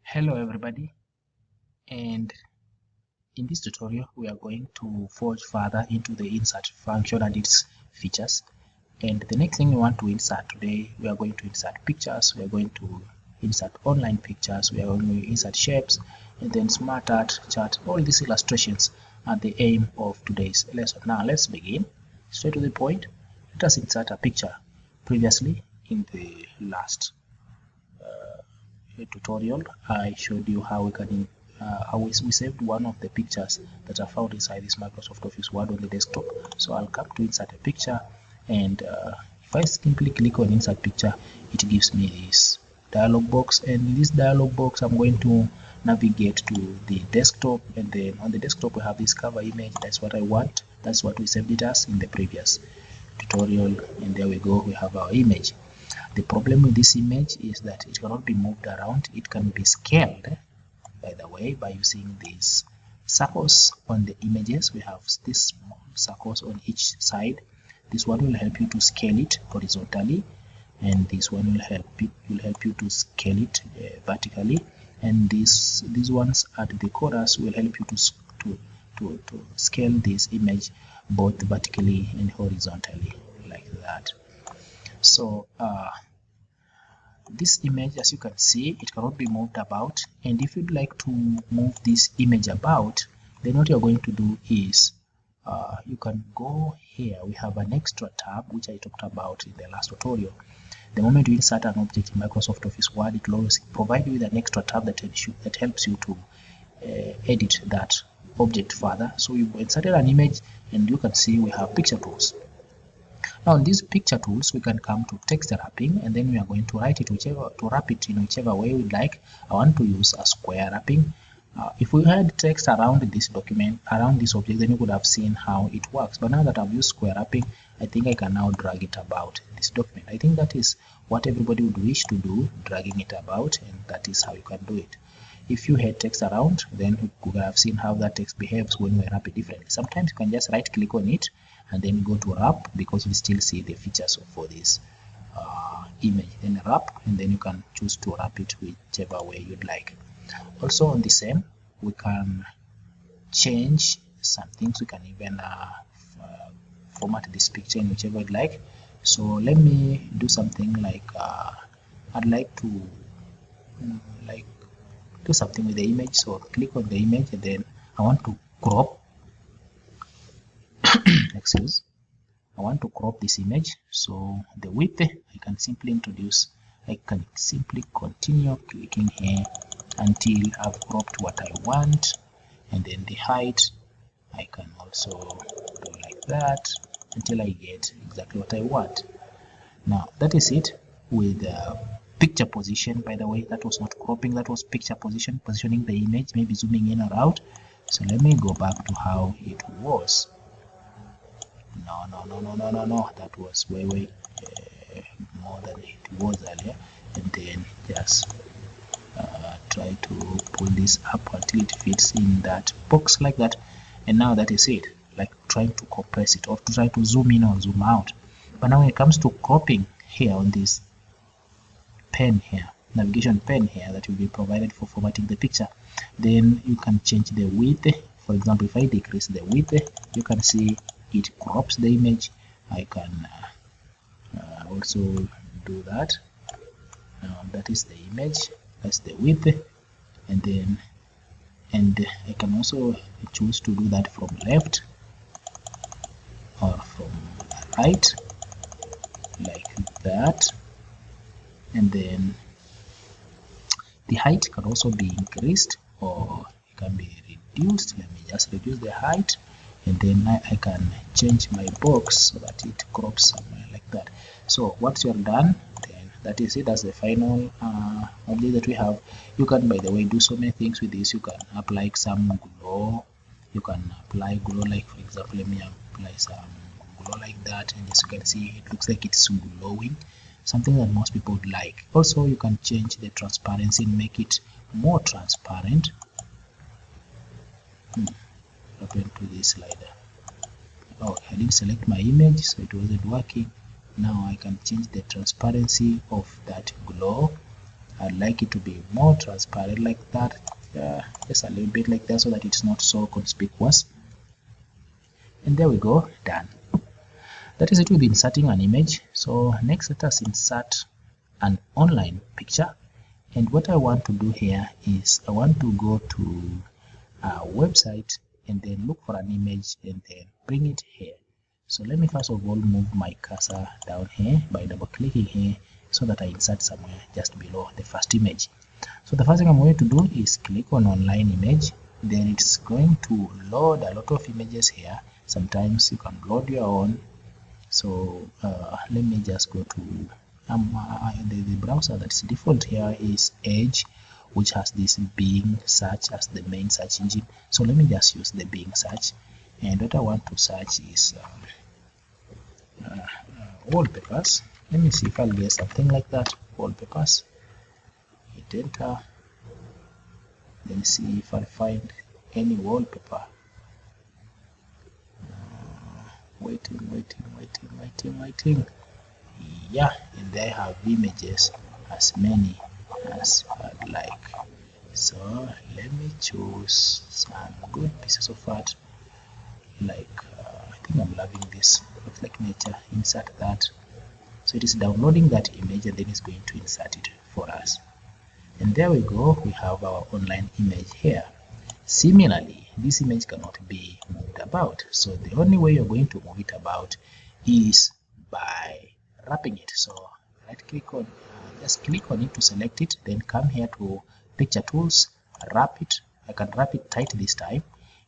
Hello everybody, and in this tutorial we are going to forge further into the insert function and its features. And the next thing we want to insert today, we are going to insert pictures, we are going to insert online pictures, we are going to insert shapes, and then smart art, chart. All these illustrations are the aim of today's lesson. Now let's begin straight to the point. Let us insert a picture. Previously in the last tutorial I showed you how we can how we saved one of the pictures that are found inside this Microsoft Office Word on the desktop. So I'll come to insert a picture, and if I simply click on insert picture, it gives me this dialog box, and in this dialog box I'm going to navigate to the desktop, and then on the desktop we have this cover image. That's what I want, that's what we saved it as in the previous tutorial, and there we go, we have our image. The problem with this image is that it cannot be moved around. It can be scaled, by the way, by using these circles on the images. We have these small circles on each side. This one will help you to scale it horizontally, and this one will help you to scale it vertically, and these ones at the corners will help you to scale this image both vertically and horizontally, like that. So this image, as you can see, it cannot be moved about, and if you'd like to move this image about, then what you're going to do is you can go here. We have an extra tab which I talked about in the last tutorial. The moment you insert an object in Microsoft Office Word, it will always provide you with an extra tab that helps you to edit that object further. So you've inserted an image, and you can see we have picture tools. Now in these picture tools, we can come to text wrapping, and then we are going to write it wrap it in whichever way we'd like. I want to use a square wrapping. If we had text around this document, around this object, then you could have seen how it works. But now that I've used square wrapping, I think I can now drag it about this document. I think that is what everybody would wish to do, dragging it about, and that is how you can do it. If you had text around, then you could have seen how that text behaves when we wrap it differently. Sometimes you can just right click on it and then go to wrap, because you still see the features for this image. Then wrap, and then you can choose to wrap it whichever way you'd like. Also on the same, we can change some things. We can even format this picture in whichever you'd like. So let me do something like I'd like to do something with the image. So click on the image, and then I want to crop excuse, I want to crop this image. So the width, I can simply continue clicking here until I've cropped what I want, and then the height I can also do like that until I get exactly what I want. Now that is it with picture position. By the way, that was not cropping, that was picture position, positioning the image, maybe zooming in or out. So let me go back to how it was. No, that was way more than it was earlier. And then just try to pull this up until it fits in that box like that. And now that is it, like trying to compress it or to try to zoom in or zoom out. But now when it comes to cropping here on this pen here, navigation pen here that will be provided for formatting the picture, then you can change the width. For example, if I decrease the width, you can see it crops the image. I can also do that. That is the image, that's the width, and I can also choose to do that from left or from right, like that. And then the height can also be increased or it can be reduced. Let me just reduce the height, and then I can change my box so that it crops somewhere like that. So once you're done, then that is it. That's the final object that we have. You can, by the way, do so many things with this. You can apply some glow. You can apply glow, like for example, let me apply some glow like that, and as you can see, it looks like it's glowing, something that most people would like. Also, you can change the transparency and make it more transparent. Open to this slider. Oh, I didn't select my image, so it wasn't working. Now I can change the transparency of that glow I'd like it to be more transparent like that, just a little bit like that, so that it's not so conspicuous. And there we go, done. That is it with inserting an image. So next, let us insert an online picture. And what I want to do here is I want to go to a website and then look for an image and then bring it here. So let me first of all move my cursor down here by double clicking here, so that I insert somewhere just below the first image. So the first thing I'm going to do is click on online image. Then it's going to load a lot of images here. Sometimes you can load your own. So let me just go to the browser that's default here is Edge, which has this Bing search as the main search engine. So let me just use the Bing search, and what I want to search is wallpapers. Let me see if I'll get something like that. Wallpapers. Hit enter. Then see if I'll find any wallpaper. Waiting. Yeah, and they have images as many as I'd like. So let me choose some good pieces of art. Like I think I'm loving this. Looks like nature. Insert that. So it is downloading that image and then it's going to insert it for us. And there we go. We have our online image here. Similarly, this image cannot be moved about. So the only way you're going to move it about is by wrapping it. So right click on, just click on it to select it, then come here to picture tools, wrap it. I can wrap it tight this time,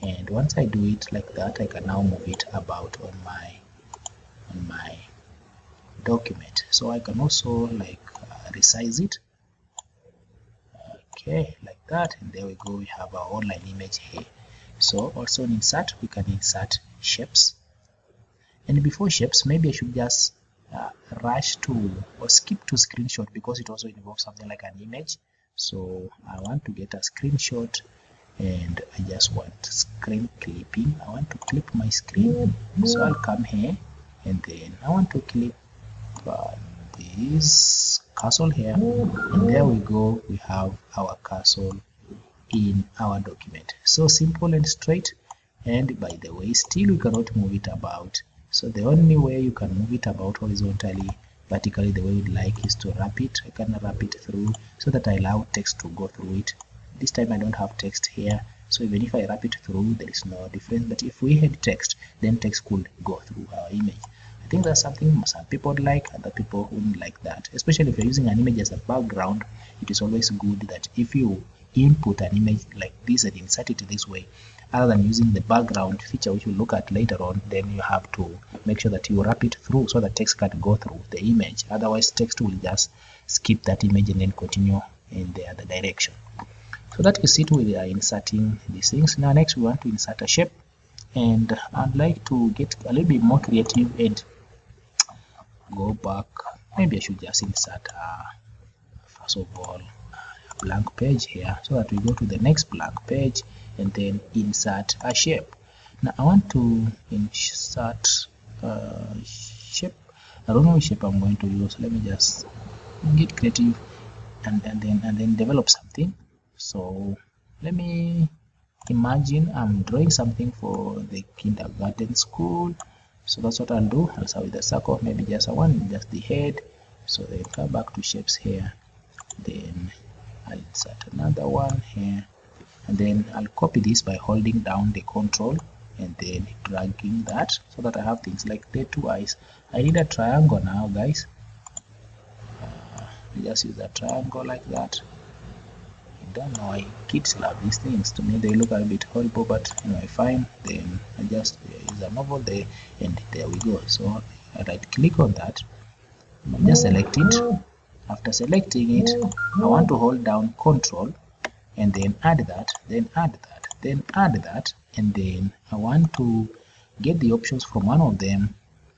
and once I do it like that, I can now move it about on my document. So I can also like resize it. Okay, like that, and there we go. We have our online image here. So also in insert, we can insert shapes. And before shapes, maybe I should just rush to or skip to screenshot, because it also involves something like an image. So I want to get a screenshot, and I just want screen clipping. I want to clip my screen. So I'll come here, and then I want to clip this castle here, and there we go. We have our castle in our document. So simple and straight. And by the way, still we cannot move it about. So the only way you can move it about horizontally, vertically, the way you'd like, is to wrap it. I can wrap it through so that I allow text to go through it. This time I don't have text here, so even if I wrap it through, there is no difference. But if we had text, then text could go through our image. I think that's something some people like, other people wouldn't like that. Especially if you're using an image as a background, it is always good that if you input an image like this and insert it this way, other than using the background feature, which we'll look at later on, then you have to make sure that you wrap it through so that text can go through the image. Otherwise, text will just skip that image and then continue in the other direction. So that is it with inserting these things. Now next we want to insert a shape, and I'd like to get a little bit more creative and go back. Maybe I should just insert first of all a blank page here, so that we go to the next blank page and then insert a shape. Now I want to insert shape. I don't know which shape I'm going to use. Let me just get creative and then develop something. So let me imagine I'm drawing something for the kindergarten school. So that's what I'll do. I'll start with a circle, maybe just a one, just the head. So then come back to shapes here. Then I'll insert another one here. And then I'll copy this by holding down the control and then dragging that, so that I have things like the two eyes. I need a triangle now, guys. Just use a triangle like that. I don't know why kids love these things. To me, they look a bit horrible, but anyway, fine. Then I just use a novel there, and there we go. So I right click on that, just select it. After selecting it, I want to hold down control and then add that, then add that, then add that, and then I want to get the options from one of them,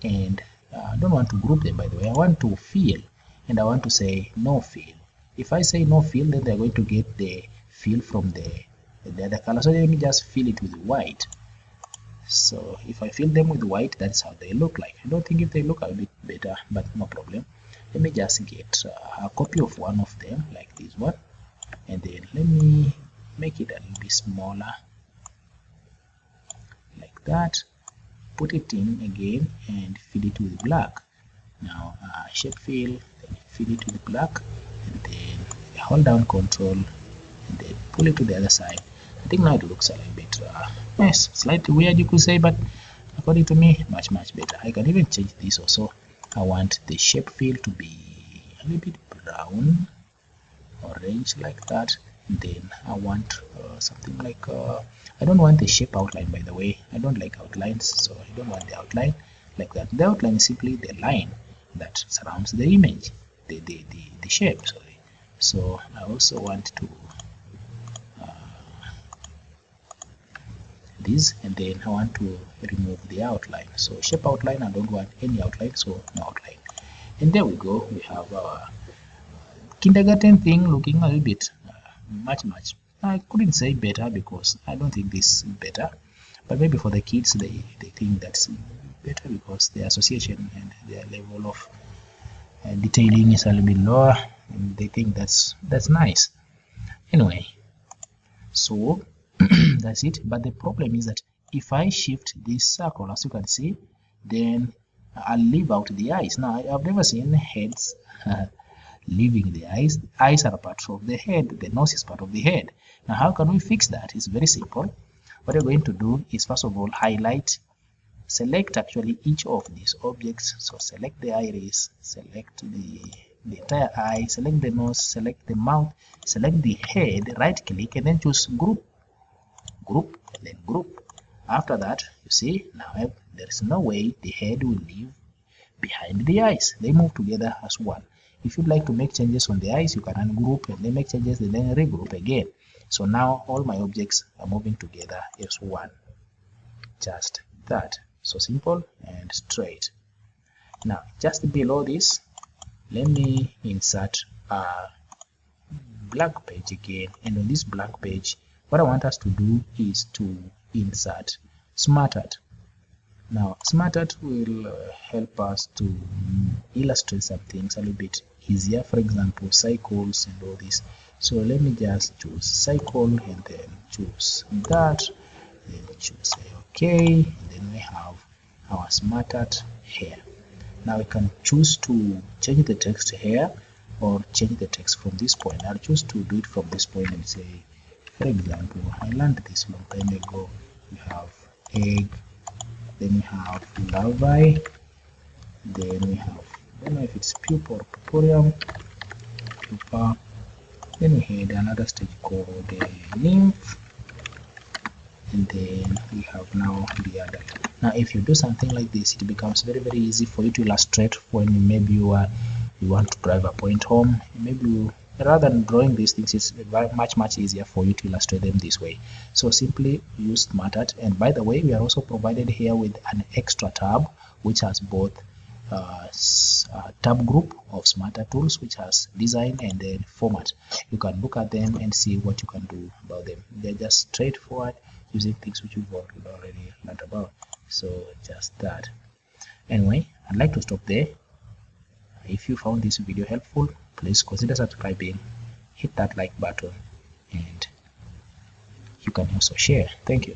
and I don't want to group them, by the way. I want to fill, and I want to say no fill. If I say no fill, then they're going to get the fill from the other color. So let me just fill it with white. So if I fill them with white, that's how they look like. I don't think if they look a bit better, but no problem. let me just get a copy of one of them, like this one, and then let me make it a little bit smaller, like that. Put it in again and fill it with black. Now shape fill, then fill it with black, and then hold down Control, and then pull it to the other side. I think now it looks a little bit yes, slightly weird you could say, but according to me, much better. I can even change this also. I want the shape fill to be a little bit brown, orange, like that. And then I want something like I don't want the shape outline, by the way. I don't like outlines, so I don't want the outline like that. The outline is simply the line that surrounds the image, the shape, sorry. So I also want to this, and then I want to remove the outline. So shape outline, I don't want any outline, so no outline. And there we go, we have our kindergarten thing looking a little bit much I couldn't say better because I don't think this is better, but maybe for the kids they think that's better because the association and their level of detailing is a little bit lower, and they think that's nice. Anyway, so that's it. But the problem is that if I shift this circle, as you can see, then I'll leave out the eyes. Now I've never seen heads leaving the eyes. The eyes are a part of the head, the nose is part of the head. Now how can we fix that? It's very simple. What we're going to do is first of all select actually each of these objects. So select the iris, select the entire eye, select the nose, select the mouth, select the head, right click, and then choose group, and then group. After that, you see now there is no way the head will leave behind the eyes. They move together as one. If you'd like to make changes on the eyes, you can ungroup and then make changes and then regroup again. So now all my objects are moving together as one. Just that. So simple and straight. Now just below this, let me insert a blank page again, and on this blank page what I want us to do is to insert SmartArt. Now SmartArt will help us to illustrate some things a little bit easier, for example cycles and all this. So let me just choose cycle and then choose that, then choose OK, and then we have our SmartArt here. Now we can choose to change the text here or change the text from this point. I'll choose to do it from this point and say, for example, I learned this long time ago. We have egg, then we have larvae, then we have, I don't know if it's pupa or puporium, pupa, then we had another stage called nymph, and then we have now the adult. Now if you do something like this, it becomes very easy for you to illustrate when maybe you want to drive a point home. Maybe rather than drawing these things, it's much easier for you to illustrate them this way. So simply use SmartArt. And by the way, we are also provided here with an extra tab which has both tab group of SmartArt tools, which has design and then format. You can look at them and see what you can do about them. They're just straightforward, using things which you've already learned about. So just that. Anyway, I'd like to stop there. If you found this video helpful, please consider subscribing, hit that like button, and you can also share. Thank you.